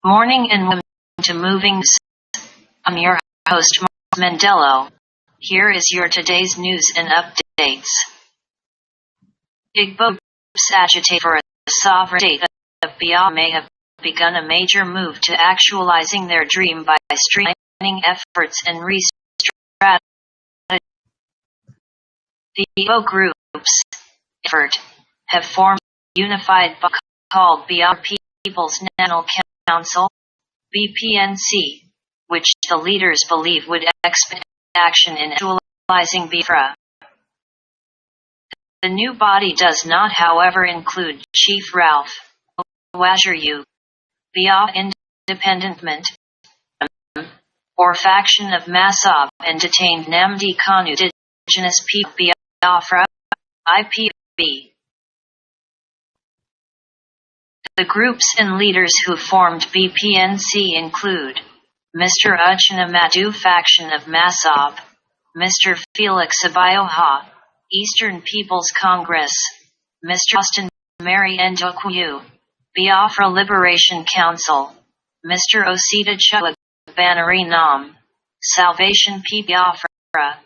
Morning and welcome to Moving. I'm your host, Mandelo. Here is your today's news and updates. Igbo groups agitate for a sovereign state of Biafra may have begun a major move to actualizing their dream by streamlining efforts and re-strategizing. The Igbo groups effort have formed a unified body called Biafra People's National Council, BPNC, which the leaders believe would expedite action in actualizing Biafra. The new body does not, however, include Chief Ralph Waziri, Biafra Independent or faction of Masob and detained Nnamdi Kanu, Indigenous People Biafra, IPB. The groups and leaders who formed BPNC include Mr. Uchenna Madu, faction of Masob, Mr. Felix Abayoha, Eastern People's Congress, Mr. Austin Mary Ndokuyu, Biafra Liberation Council, Mr. Osita Chua Banari Nam, Salvation P. Biafra,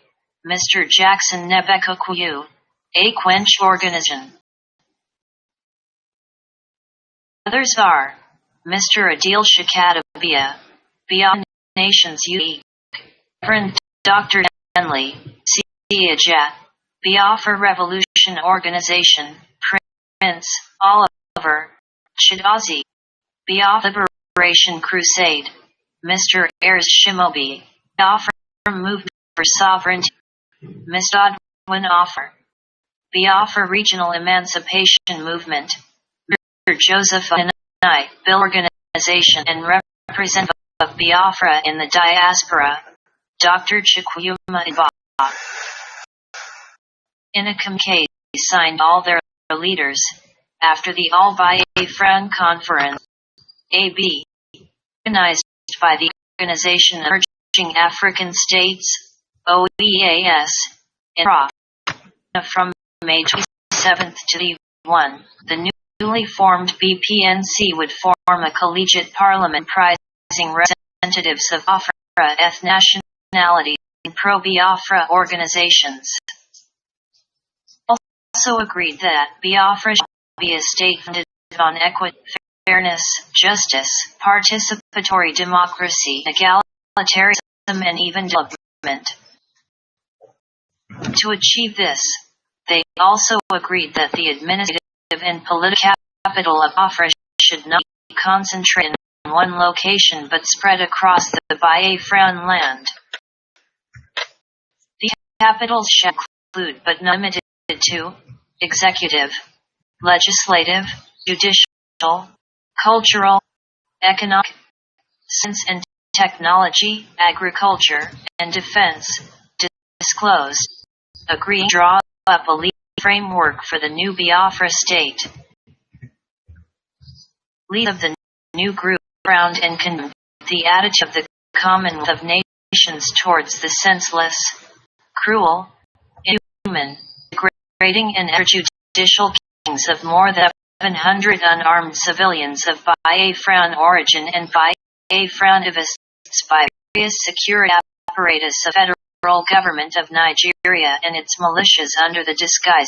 Mr. Jackson Nebekakuyu, a Quench Organization. Others are Mr. Adil Shakatabia, Biafra Nations Youth, Reverend Dr. Henley, Siaja, Biafra Revolution Organization, Prince Oliver Chidazi, Biafra Liberation Crusade, Mr. Ayers Shimobi, Biafra Movement for Sovereignty, Mr. Odwin Offer, Biafra Regional Emancipation Movement, Joseph Anai, Bill Organization and Representative of Biafra in the Diaspora, Dr. Chukwuma Iba. In a communique signed all their leaders, after the All-Biafran Conference, AB, organized by the Organization of Emerging African States, OEAS, in Accra, from May 27 to 1, the newly formed BPNC would form a collegiate parliament comprising representatives of Biafra ethnationality and pro-Biafra organizations. Also agreed that Biafra shall be a state founded on equity, fairness, justice, participatory democracy, egalitarianism, and even development. To achieve this, they also agreed that the administrative and political capital of Biafra should not be concentrated in one location but spread across the Biafran land. The capitals shall include but not limited to executive, legislative, judicial, cultural, economic, science and technology, agriculture, and defense. Disclosed, agree and draw up a legal framework for the new Biafra state. Lead of the new group ground and condemned the attitude of the Commonwealth of Nations towards the senseless, cruel, inhuman, degrading and extrajudicial killings of more than 700 unarmed civilians of Biafran origin and Biafran activists by various security apparatus of the federal government of Nigeria and its militias under the disguise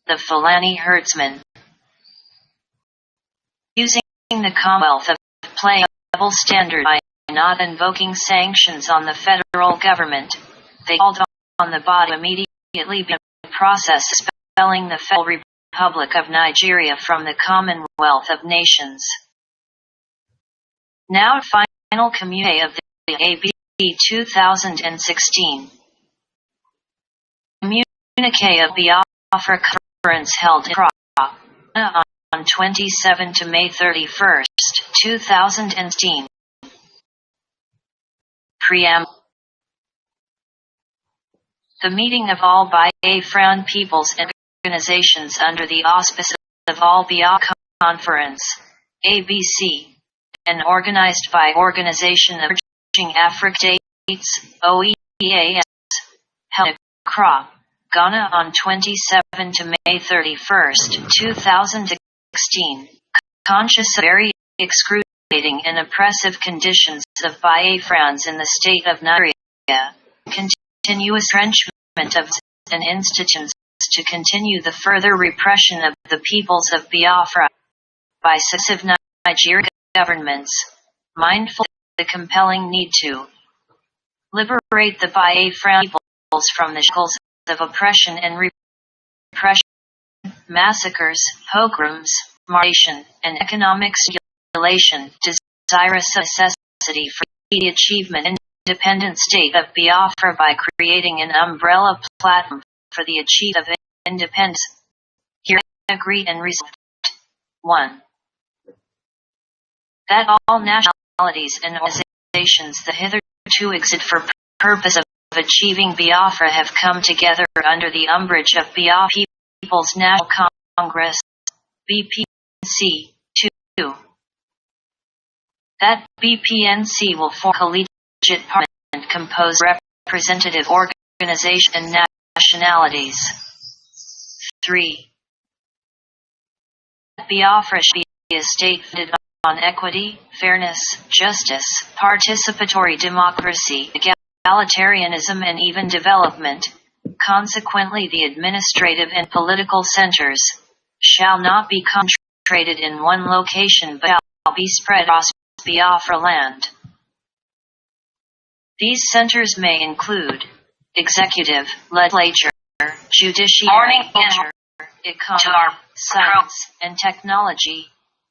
the Fulani herdsmen. Using the Commonwealth of playing a double standard by not invoking sanctions on the federal government, they called on the body immediately begin the process of expelling the Federal Republic of Nigeria from the Commonwealth of Nations. Now final communique of the AB 2016. Communique of Biafra Conference held in Accra on 27 to May 31, 2016. Preamble. The meeting of all Biafran peoples and organizations under the auspices of All Biafra Conference, ABC, and organized by Organization of Emerging African States, OEAS, held in Accra, Ghana on 27 to May 31, 2016. Conscious of very excruciating and oppressive conditions of Biafrans in the state of Nigeria, continuous entrenchment of and institutions to continue the further repression of the peoples of Biafra by successive Nigerian governments, mindful of the compelling need to liberate the Biafran peoples from the shackles of oppression and repression, massacres, pogroms, martyrdom, and economic spoliation, desirous of necessity for the achievement and independent state of Biafra by creating an umbrella platform for the achievement of independence. Here agreed and resolved. 1. That all nationalities and organizations that hitherto exist for purpose of achieving Biafra have come together under the umbrage of Biafra People's National Congress, BPNC. 2. That BPNC will form a collegiate parliament composed of representative organizations and nationalities. 3. Biafra should be a state founded on equity, fairness, justice, participatory democracy, egalitarianism and even development. Consequently, the administrative and political centers shall not be concentrated in one location but shall be spread across Biafra land. These centers may include executive, legislature, judiciary, culture, economy, science and technology,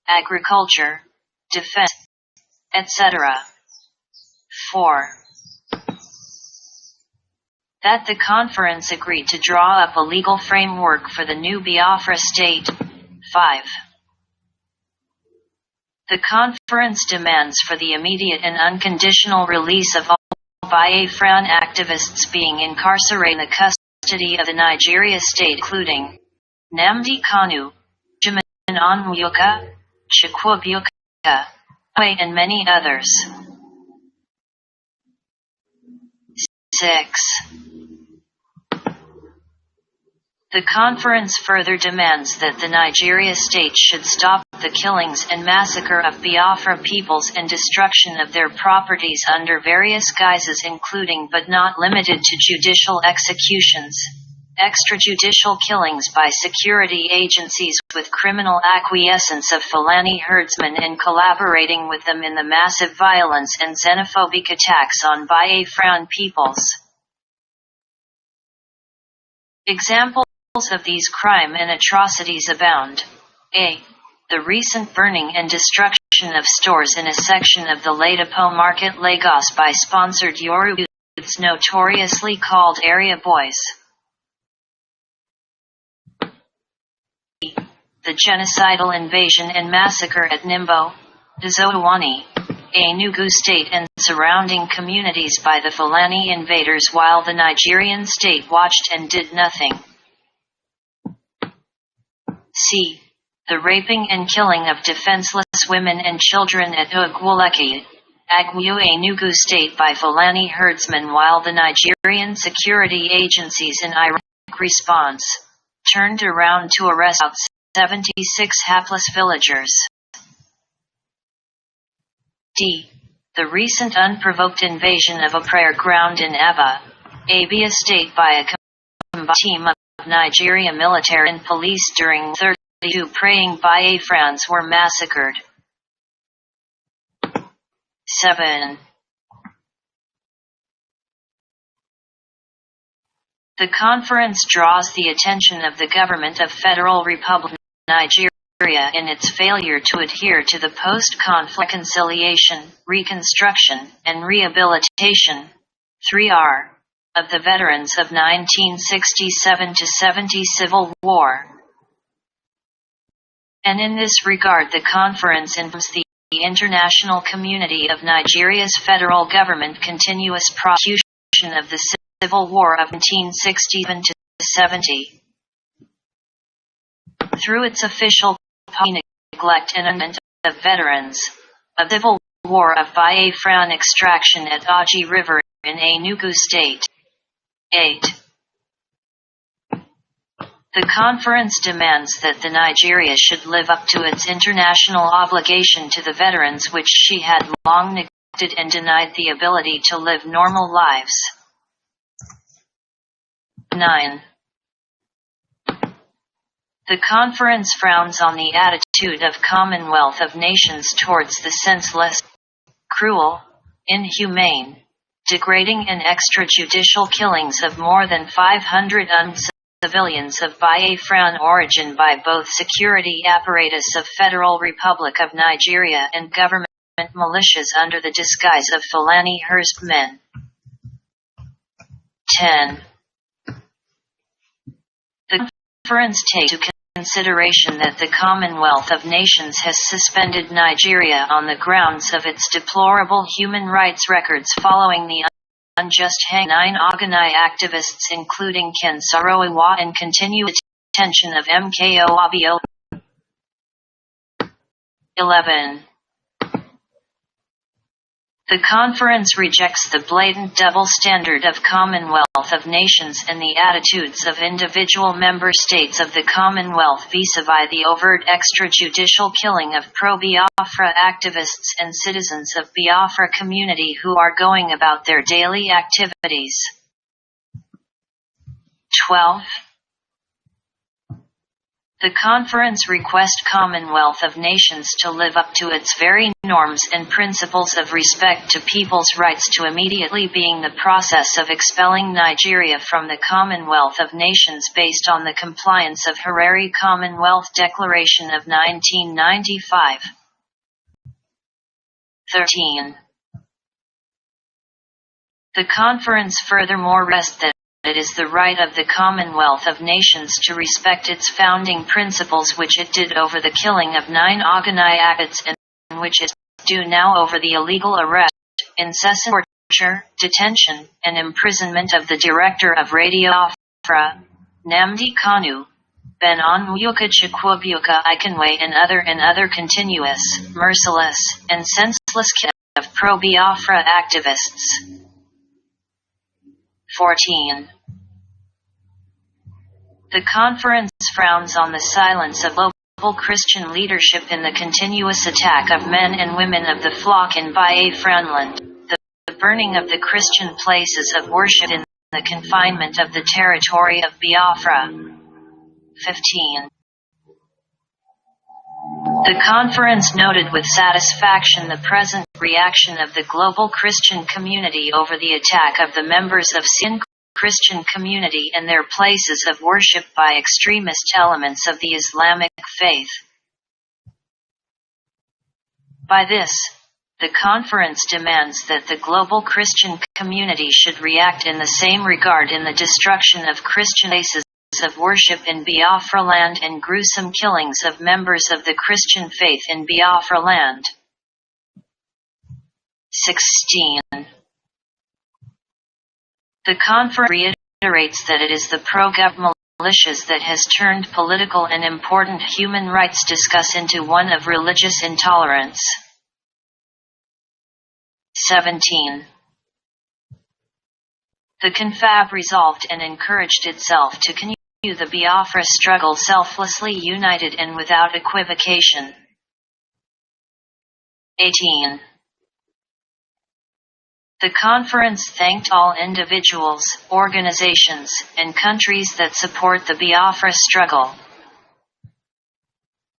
agriculture, defense, etc. 4. That the conference agreed to draw up a legal framework for the new Biafra state. 5. The conference demands for the immediate and unconditional release of all Biafran activists being incarcerated in the custody of the Nigeria state, including Nnamdi Kanu, Benjamin Onwuka, Chukwuebuka, and many others. 6. The conference further demands that the Nigeria state should stop the killings and massacre of Biafra peoples and destruction of their properties under various guises, including but not limited to judicial executions, extrajudicial killings by security agencies with criminal acquiescence of Fulani herdsmen and collaborating with them in the massive violence and xenophobic attacks on Biafran peoples. Examples of these crime and atrocities abound. A. The recent burning and destruction of stores in a section of the Ladipo Market, Lagos by sponsored Yoruba youths notoriously called area boys. B. The genocidal invasion and massacre at Nimbo, Dizowani, Enugu state and surrounding communities by the Fulani invaders while the Nigerian state watched and did nothing. C. The raping and killing of defenseless women and children at Ugwuleki, Agwu, Enugu state by Fulani herdsmen while the Nigerian security agencies in Iraq response turned around to arrest about 76 hapless villagers. D. The recent unprovoked invasion of a prayer ground in Aba, Abia state by a combined team of Nigeria military and police during 32 praying Biafrans were massacred. 7. The conference draws the attention of the government of Federal Republic of Nigeria in its failure to adhere to the post-conflict reconciliation, reconstruction, and rehabilitation 3R of the veterans of 1967–70 Civil War. And in this regard the conference informs the international community of Nigeria's federal government continuous prosecution of the Civil War of 1967–70 through its official policy, neglect and abandonment of veterans of the Civil War of Biafran extraction at Aji River in Enugu State. 8. The conference demands that the Nigeria should live up to its international obligation to the veterans, which she had long neglected and denied the ability to live normal lives. 9. The conference frowns on the attitude of Commonwealth of Nations towards the senseless, cruel, inhumane, degrading and extrajudicial killings of more than 500 civilians of Biafran origin by both security apparatus of Federal Republic of Nigeria and government militias under the disguise of Fulani herdsmen. 10. The conference takes into consideration that the Commonwealth of Nations has suspended Nigeria on the grounds of its deplorable human rights records following the unjust hanging of 9 Ogoni activists, including Ken Saro-Iwa, and continued detention of MKO Abio. 11. The conference rejects the blatant double standard of Commonwealth of Nations and the attitudes of individual member states of the Commonwealth vis-à-vis the overt extrajudicial killing of pro-Biafra activists and citizens of Biafra community who are going about their daily activities. 12. The conference requests Commonwealth of Nations to live up to its very norms and principles of respect to people's rights to immediately being the process of expelling Nigeria from the Commonwealth of Nations based on the compliance of Harare Commonwealth Declaration of 1995. 13. The conference furthermore rests that it is the right of the Commonwealth of Nations to respect its founding principles, which it did over the killing of 9 Ogoni activists and which it do now over the illegal arrest, incessant torture, detention, and imprisonment of the director of Radio Biafra, Nnamdi Kanu, Ben Onwuka Chukwuebuka Ikenwe, and other continuous, merciless, and senseless killing of pro-Biafra activists. 14. The conference frowns on the silence of local Christian leadership in the continuous attack of men and women of the flock in Biafranland, the burning of the Christian places of worship in the confinement of the territory of Biafra. 15. The conference noted with satisfaction the present reaction of the global Christian community over the attack of the members of Sin Christian community and their places of worship by extremist elements of the Islamic faith. By this, the conference demands that the global Christian community should react in the same regard in the destruction of Christian places of worship in Biafra land and gruesome killings of members of the Christian faith in Biafra land. 16. The conference reiterates that it is the pro-government militias that has turned political and important human rights discuss into one of religious intolerance. 17. The Confab resolved and encouraged itself to continue the Biafra struggle selflessly united and without equivocation. 18. The conference thanked all individuals, organizations, and countries that support the Biafra struggle.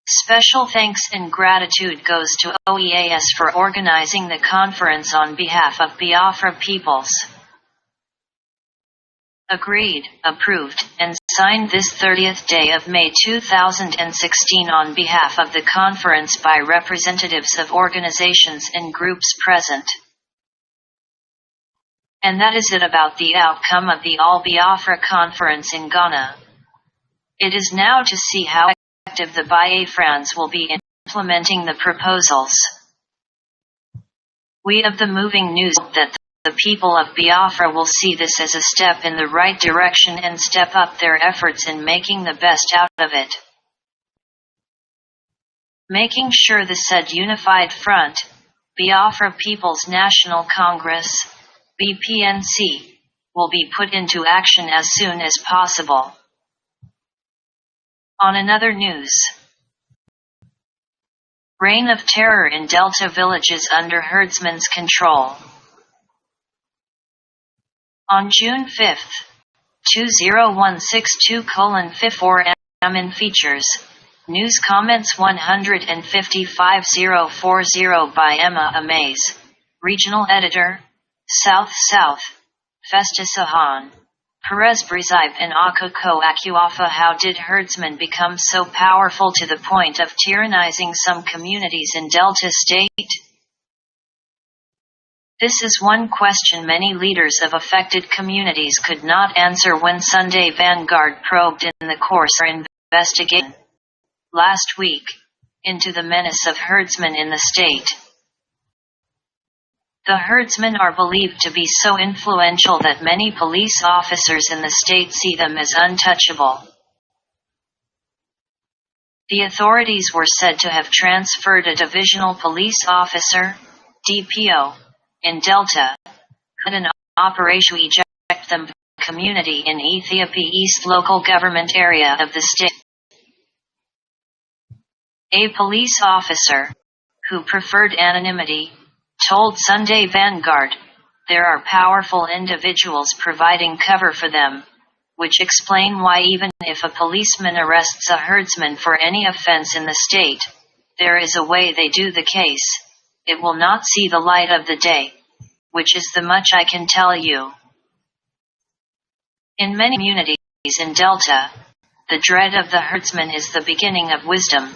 Special thanks and gratitude goes to OEAS for organizing the conference on behalf of Biafra peoples. Agreed, approved, and signed this 30th day of May 2016 on behalf of the conference by representatives of organizations and groups present. And that is it about the outcome of the All Biafra Conference in Ghana. It is now to see how effective the Biafrans will be in implementing the proposals. We of the Moving News hope that the people of Biafra will see this as a step in the right direction and step up their efforts in making the best out of it. Making sure the said Unified Front, Biafra People's National Congress, BPNC, will be put into action as soon as possible. On another news, reign of terror in Delta villages under herdsmen's control. On June 5, 20162:54 in features, News Comments 155040 by Emma Amaze, Regional Editor, South South, Festisahan. Perez Brizive and Akoko Akuafa. How did herdsmen become so powerful to the point of tyrannizing some communities in Delta State? This is one question many leaders of affected communities could not answer when Sunday Vanguard probed in the course of investigation last week into the menace of herdsmen in the state. The herdsmen are believed to be so influential that many police officers in the state see them as untouchable. The authorities were said to have transferred a divisional police officer, DPO, in Delta, at an operation to eject them from the community in Ethiopia East local government area of the state. A police officer, who preferred anonymity, told Sunday Vanguard, there are powerful individuals providing cover for them, which explain why even if a policeman arrests a herdsman for any offense in the state, there is a way they do the case, it will not see the light of the day, which is the much I can tell you. In many communities in Delta, the dread of the herdsman is the beginning of wisdom.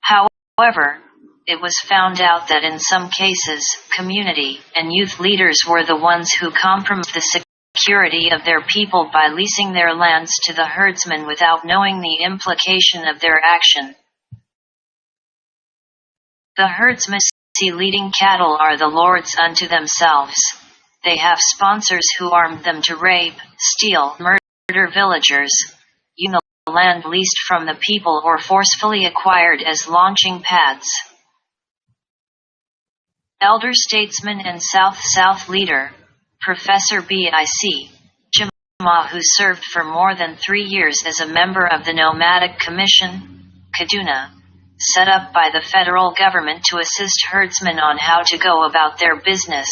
However, it was found out that in some cases, community and youth leaders were the ones who compromised the security of their people by leasing their lands to the herdsmen without knowing the implication of their action. The herdsmen see leading cattle are the lords unto themselves. They have sponsors who armed them to rape, steal, murder villagers, use the land leased from the people or forcefully acquired as launching pads. Elder statesman and South-South leader, Professor B.I.C. Jama, who served for more than 3 years as a member of the Nomadic Commission, Kaduna, set up by the federal government to assist herdsmen on how to go about their business.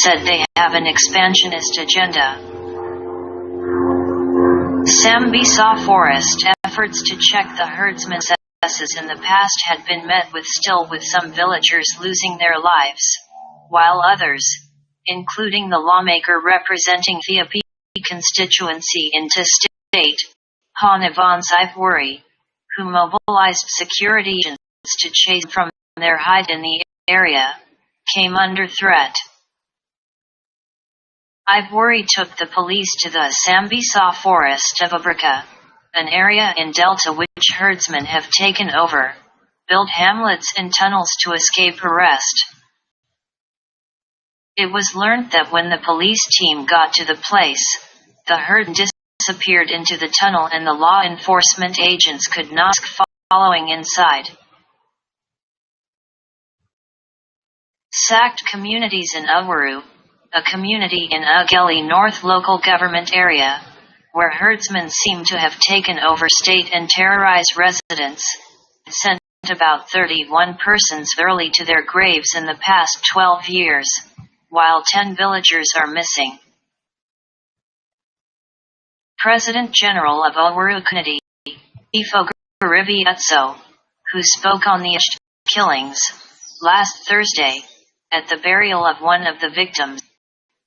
Said they have an expansionist agenda. Sambisa Forest efforts to check the herdsmen's successes in the past had been met with some villagers losing their lives, while others, including the lawmaker representing the Api constituency in state, Hanavan Saifwari, who mobilized security agents to chase them from their hide in the area, came under threat. Ivori took the police to the Sambisa forest of Abrika, an area in Delta which herdsmen have taken over, built hamlets and tunnels to escape arrest. It was learned that when the police team got to the place, the herd disappeared into the tunnel and the law enforcement agents could not following inside. Sacked communities in Ugwaru, a community in Ughelli North local government area, where herdsmen seem to have taken over state and terrorized residents, sent about 31 persons early to their graves in the past 12 years, while 10 villagers are missing. President General of Ugwaru Community, Ifo Garibi Utso, who spoke on the killings last Thursday, at the burial of one of the victims,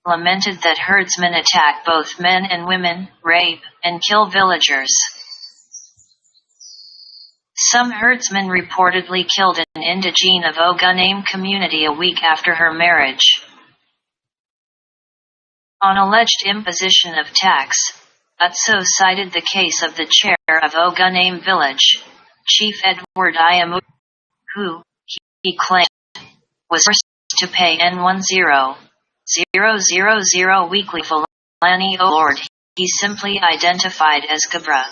lamented that herdsmen attack both men and women, rape, and kill villagers. Some herdsmen reportedly killed an indigene of Oguname community a week after her marriage. On alleged imposition of tax, Utso cited the case of the chair of Oguname village, Chief Edward Ayamu, who, he claimed, was forced to pay N10,000 weekly Fulani Lord he simply identified as Gabra.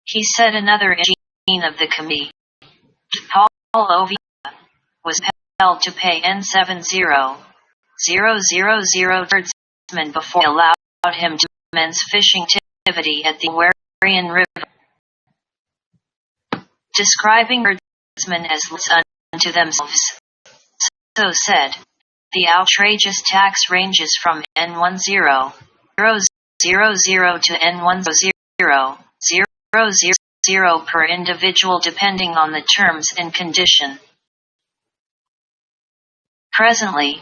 He said another gene of the committee, Paul Ovia, was held to pay N70,000 herdsmen before they allowed him to commence fishing activity at the Warian River. Describing herdsmen as unto themselves, so said, the outrageous tax ranges from N10,000 to N10,000 per individual depending on the terms and condition. Presently,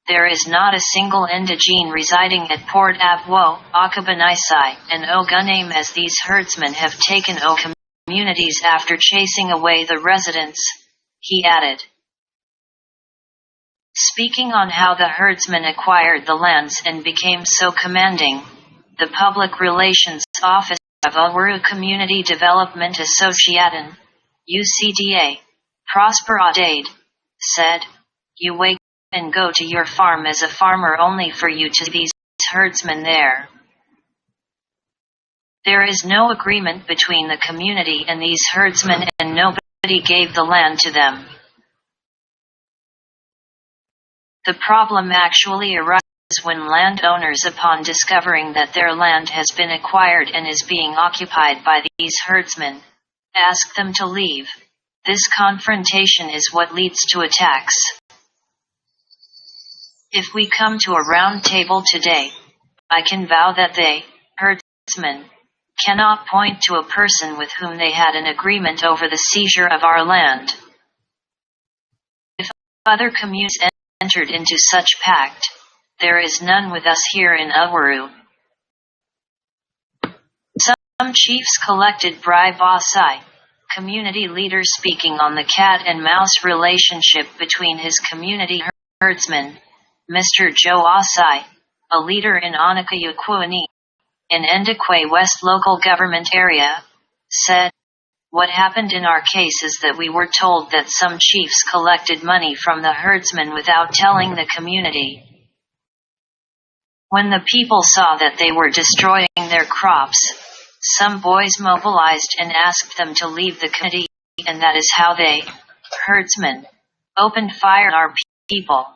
there is not a single indigene residing at Port Avwo, Akabanisai, and Oguname as these herdsmen have taken communities after chasing away the residents, he added. Speaking on how the herdsmen acquired the lands and became so commanding, the Public Relations Officer of Owaru Community Development Association, UCDA, Prosper Adade, said, "You wake and go to your farm as a farmer only for you to these herdsmen there. There is no agreement between the community and these herdsmen and nobody gave the land to them. The problem actually arises when landowners, upon discovering that their land has been acquired and is being occupied by these herdsmen, ask them to leave. This confrontation is what leads to attacks. If we come to a round table today, I can vow that they, herdsmen, cannot point to a person with whom they had an agreement over the seizure of our land. If other communities entered into such pact, there is none with us here in Owaru." Some chiefs collected bribe Asai, community leader speaking on the cat and mouse relationship between his community herdsmen. Mr. Joe Asai, a leader in Onakayakwani, in Endakwe West local government area, said, "What happened in our case is that we were told that some chiefs collected money from the herdsmen without telling the community. When the people saw that they were destroying their crops, some boys mobilized and asked them to leave the community, and that is how they, herdsmen, opened fire on our people.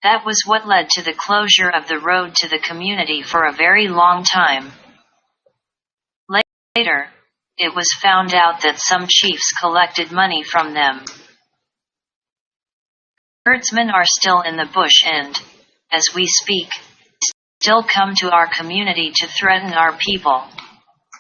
That was what led to the closure of the road to the community for a very long time. Later, it was found out that some chiefs collected money from them. Herdsmen are still in the bush and, as we speak, still come to our community to threaten our people.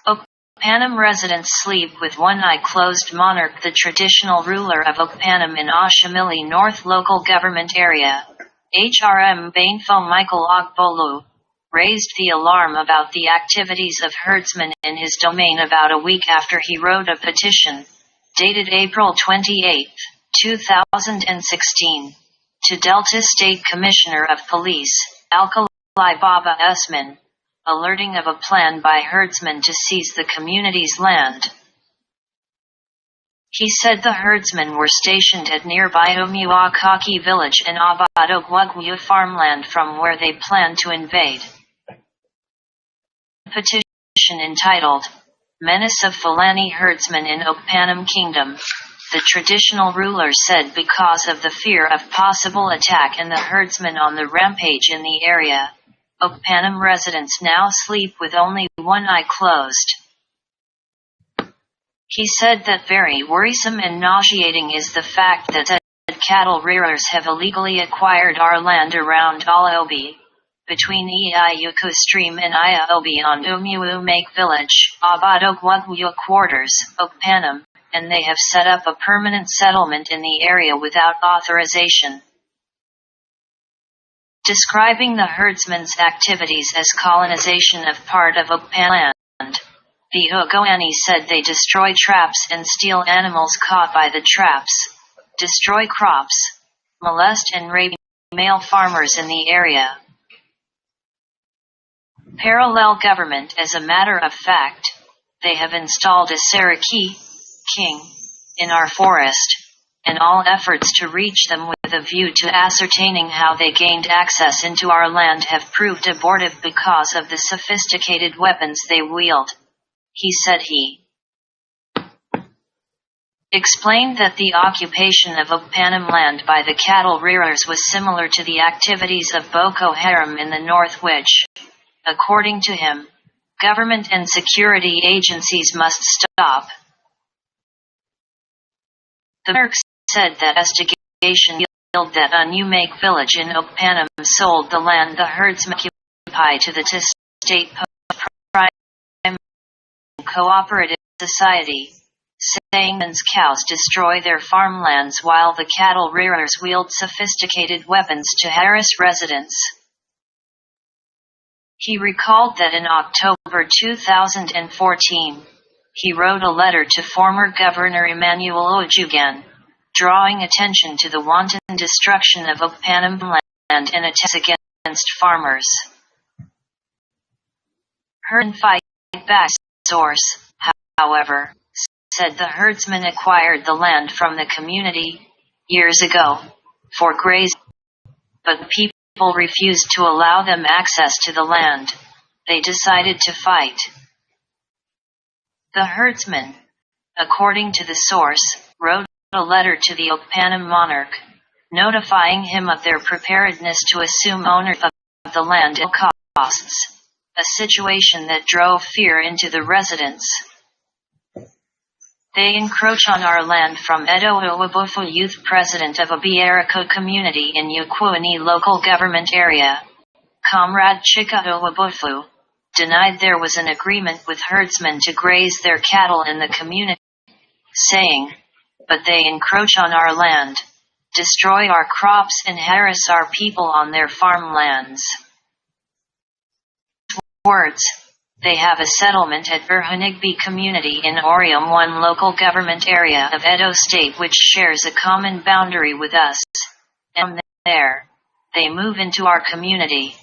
Okpanam residents sleep with one eye closed." Monarch, the traditional ruler of Okpanam in Oshamili North local government area, HRM Bainfo Michael Ogbolu, raised the alarm about the activities of herdsmen in his domain about a week after he wrote a petition, dated April 28, 2016, to Delta State Commissioner of Police, Alkali Baba Usman, alerting of a plan by herdsmen to seize the community's land. He said the herdsmen were stationed at nearby Omuakaki village and Abadogwagwu farmland from where they planned to invade. A petition entitled, "Menace of Fulani Herdsmen in Okpanam Kingdom," the traditional ruler said because of the fear of possible attack and the herdsmen on the rampage in the area, Okpanam residents now sleep with only one eye closed. He said that very worrisome and nauseating is the fact that cattle rearers have illegally acquired our land around Alaobi, between Iayuku Stream and Iaobi on Umuu Make Village, Abadogwagwu Quarters, Okpanam, and they have set up a permanent settlement in the area without authorization. Describing the herdsmen's activities as colonization of part of Okpanam land, the Ogoani said they destroy traps and steal animals caught by the traps, destroy crops, molest and rape male farmers in the area. Parallel government. As a matter of fact, they have installed a Saraki, king, in our forest, and all efforts to reach them with a view to ascertaining how they gained access into our land have proved abortive because of the sophisticated weapons they wield," he said he explained that the occupation of Okpanam land by the cattle rearers was similar to the activities of Boko Haram in the north which, according to him, government and security agencies must stop. The Merc said that investigation revealed that a Numake village in Okpanam sold the land the herdsmen occupy to the state prime cooperative society, saying men's cows destroy their farmlands while the cattle rearers wield sophisticated weapons to harass residents. He recalled that in October 2014, he wrote a letter to former Governor Emmanuel Ojugan, drawing attention to the wanton destruction of Okpanam land and attacks against farmers. Herd Fight Back source, however, said the herdsmen acquired the land from the community years ago for grazing, but people refused to allow them access to the land. They decided to fight. The herdsmen, according to the source, wrote a letter to the Okpanam monarch, notifying him of their preparedness to assume ownership of the land at costs, a situation that drove fear into the residents. They encroach on our land from Edo Owabofu, youth president of a Biarako community in Yukwani local government area, Comrade Chika Owabofu, denied there was an agreement with herdsmen to graze their cattle in the community, saying, "But they encroach on our land, destroy our crops and harass our people on their farmlands." Words. They have a settlement at Burhanigbi community in Orium, one local government area of Edo State which shares a common boundary with us, and from there, they move into our community.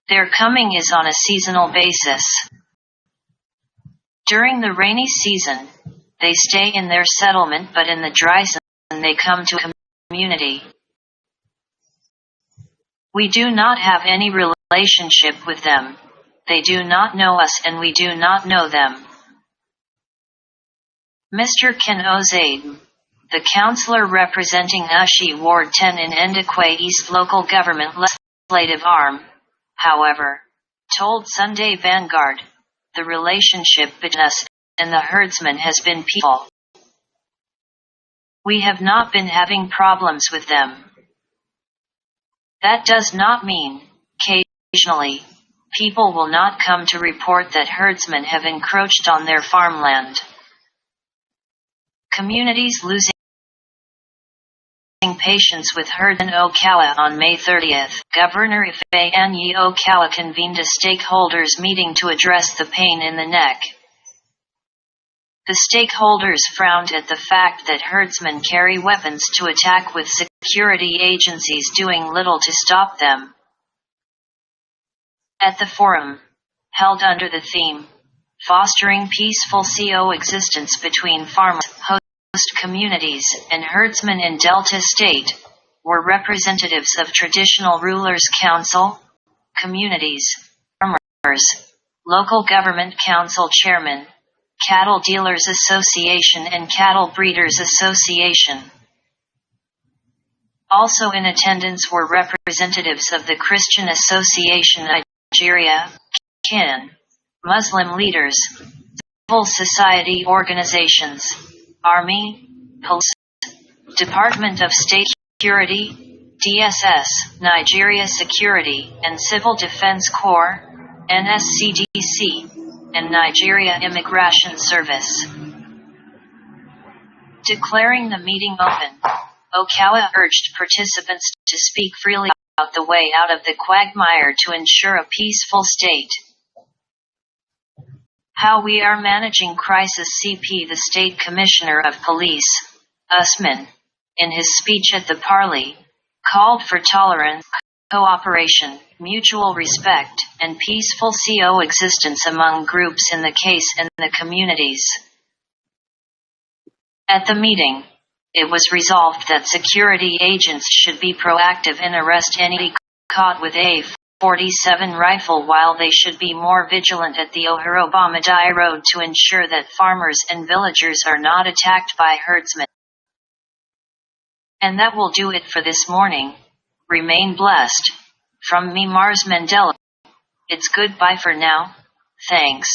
Their coming is on a seasonal basis. During the rainy season, they stay in their settlement, but in the dry season they come to a community. We do not have any relationship with them. They do not know us and we do not know them. Mr. Ken Ozaid, the councillor representing Ushi Ward 10 in Ndekwe East local government legislative arm, however, told Sunday Vanguard, the relationship between us and the herdsmen has been peaceful. We have not been having problems with them. That does not mean, occasionally, people will not come to report that herdsmen have encroached on their farmland. Communities losing patience with herdsmen in Ocala on May 30th. Governor Ifeanyi Ocala convened a stakeholders meeting to address the pain in the neck. The stakeholders frowned at the fact that herdsmen carry weapons to attack with security agencies doing little to stop them. At the forum, held under the theme, Fostering Peaceful Coexistence Between Farmers, Host Communities, and Herdsmen in Delta State, were representatives of Traditional Rulers Council, communities, farmers, local government council chairman, Cattle Dealers Association and Cattle Breeders Association. Also in attendance were representatives of the Christian Association Nigeria, KIN, Muslim leaders, civil society organizations, Army, Police, Department of State Security, DSS, Nigeria Security and Civil Defense Corps, NSCDC, and Nigeria Immigration Service. Declaring the meeting open, Ocala urged participants to speak freely about the way out of the quagmire to ensure a peaceful state. How we are managing crisis. CP, the State Commissioner of Police, Usman, in his speech at the Parley, called for tolerance, cooperation, mutual respect, and peaceful coexistence among groups in the case and the communities. At the meeting, it was resolved that security agents should be proactive and arrest any caught with a 47 rifle, while they should be more vigilant at the Ohiro-Bomadai Road to ensure that farmers and villagers are not attacked by herdsmen. And that will do it for this morning. Remain blessed. From me, Mars Mandela. It's goodbye for now. Thanks.